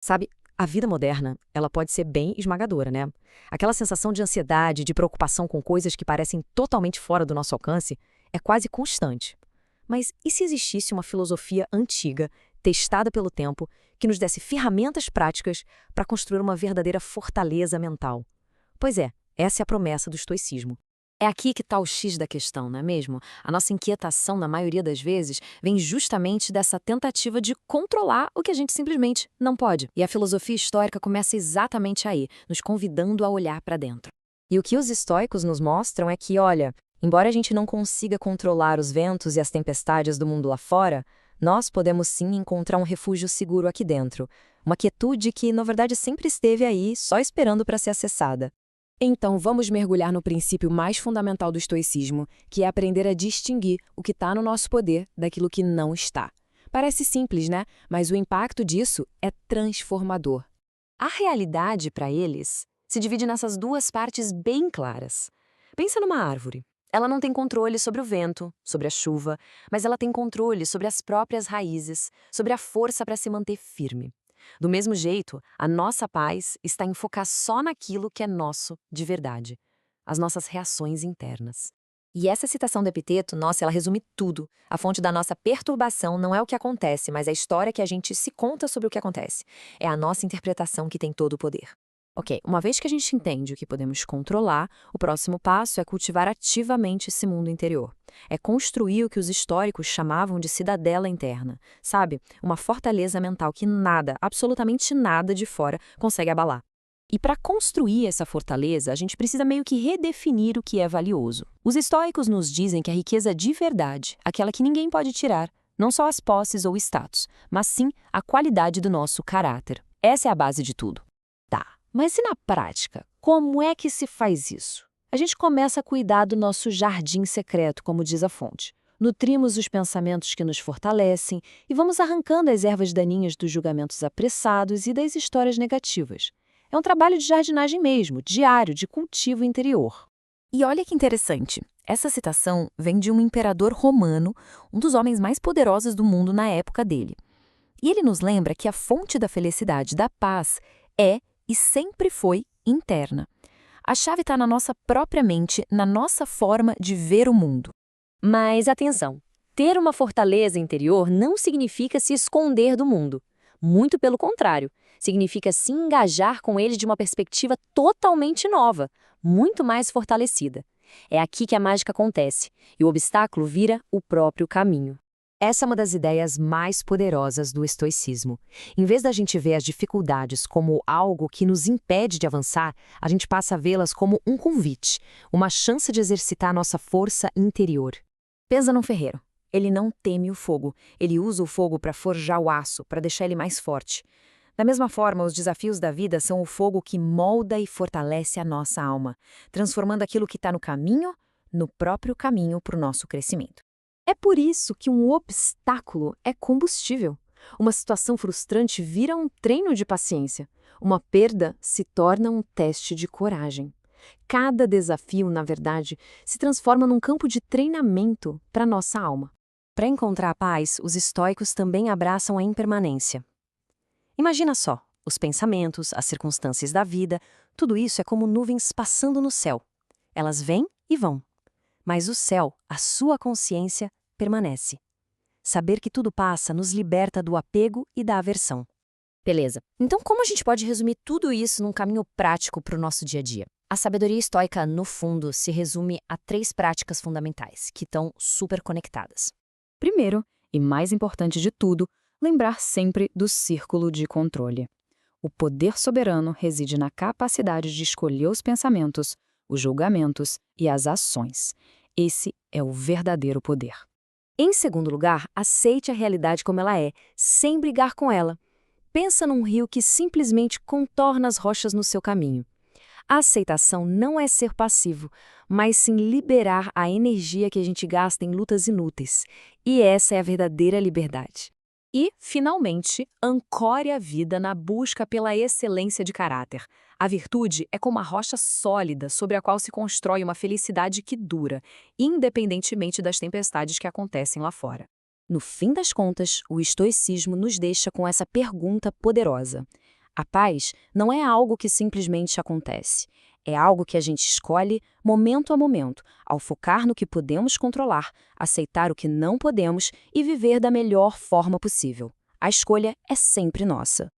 Sabe, a vida moderna, ela pode ser bem esmagadora, né? Aquela sensação de ansiedade, de preocupação com coisas que parecem totalmente fora do nosso alcance, é quase constante. Mas e se existisse uma filosofia antiga, testada pelo tempo, que nos desse ferramentas práticas para construir uma verdadeira fortaleza mental? Pois é, essa é a promessa do estoicismo. É aqui que está o X da questão, não é mesmo? A nossa inquietação, na maioria das vezes, vem justamente dessa tentativa de controlar o que a gente simplesmente não pode. E a filosofia estoica começa exatamente aí, nos convidando a olhar para dentro. E o que os estoicos nos mostram é que, olha, embora a gente não consiga controlar os ventos e as tempestades do mundo lá fora, nós podemos sim encontrar um refúgio seguro aqui dentro. Uma quietude que, na verdade, sempre esteve aí, só esperando para ser acessada. Então, vamos mergulhar no princípio mais fundamental do estoicismo, que é aprender a distinguir o que está no nosso poder daquilo que não está. Parece simples, né? Mas o impacto disso é transformador. A realidade, para eles, se divide nessas duas partes bem claras. Pensa numa árvore. Ela não tem controle sobre o vento, sobre a chuva, mas ela tem controle sobre as próprias raízes, sobre a força para se manter firme. Do mesmo jeito, a nossa paz está em focar só naquilo que é nosso de verdade, as nossas reações internas. E essa citação do Epiteto, nossa, ela resume tudo. A fonte da nossa perturbação não é o que acontece, mas a história que a gente se conta sobre o que acontece. É a nossa interpretação que tem todo o poder. Ok, uma vez que a gente entende o que podemos controlar, o próximo passo é cultivar ativamente esse mundo interior. É construir o que os históricos chamavam de cidadela interna, sabe? Uma fortaleza mental que nada, absolutamente nada de fora consegue abalar. E para construir essa fortaleza, a gente precisa meio que redefinir o que é valioso. Os estoicos nos dizem que a riqueza de verdade, aquela que ninguém pode tirar, não só as posses ou status, mas sim a qualidade do nosso caráter. Essa é a base de tudo. Tá. Mas e na prática, como é que se faz isso? A gente começa a cuidar do nosso jardim secreto, como diz a fonte. Nutrimos os pensamentos que nos fortalecem e vamos arrancando as ervas daninhas dos julgamentos apressados e das histórias negativas. É um trabalho de jardinagem mesmo, diário, de cultivo interior. E olha que interessante, essa citação vem de um imperador romano, um dos homens mais poderosos do mundo na época dele. E ele nos lembra que a fonte da felicidade, da paz, é e sempre foi interna. A chave está na nossa própria mente, na nossa forma de ver o mundo. Mas atenção, ter uma fortaleza interior não significa se esconder do mundo. Muito pelo contrário, significa se engajar com ele de uma perspectiva totalmente nova, muito mais fortalecida. É aqui que a mágica acontece, e o obstáculo vira o próprio caminho. Essa é uma das ideias mais poderosas do estoicismo. Em vez da gente ver as dificuldades como algo que nos impede de avançar, a gente passa a vê-las como um convite, uma chance de exercitar nossa força interior. Pensa num ferreiro. Ele não teme o fogo. Ele usa o fogo para forjar o aço, para deixar ele mais forte. Da mesma forma, os desafios da vida são o fogo que molda e fortalece a nossa alma, transformando aquilo que está no caminho, no próprio caminho para o nosso crescimento. É por isso que um obstáculo é combustível. Uma situação frustrante vira um treino de paciência. Uma perda se torna um teste de coragem. Cada desafio, na verdade, se transforma num campo de treinamento para nossa alma. Para encontrar a paz, os estoicos também abraçam a impermanência. Imagina só, os pensamentos, as circunstâncias da vida, tudo isso é como nuvens passando no céu. Elas vêm e vão. Mas o céu, a sua consciência, permanece. Saber que tudo passa nos liberta do apego e da aversão. Beleza. Então, como a gente pode resumir tudo isso num caminho prático para o nosso dia a dia? A sabedoria estoica, no fundo, se resume a 3 práticas fundamentais, que estão super conectadas. Primeiro, e mais importante de tudo, lembrar sempre do círculo de controle. O poder soberano reside na capacidade de escolher os pensamentos, os julgamentos e as ações. Esse é o verdadeiro poder. Em segundo lugar, aceite a realidade como ela é, sem brigar com ela. Pensa num rio que simplesmente contorna as rochas no seu caminho. A aceitação não é ser passivo, mas sim liberar a energia que a gente gasta em lutas inúteis. E essa é a verdadeira liberdade. E, finalmente, ancore a vida na busca pela excelência de caráter. A virtude é como uma rocha sólida sobre a qual se constrói uma felicidade que dura, independentemente das tempestades que acontecem lá fora. No fim das contas, o estoicismo nos deixa com essa pergunta poderosa. A paz não é algo que simplesmente acontece. É algo que a gente escolhe momento a momento, ao focar no que podemos controlar, aceitar o que não podemos e viver da melhor forma possível. A escolha é sempre nossa.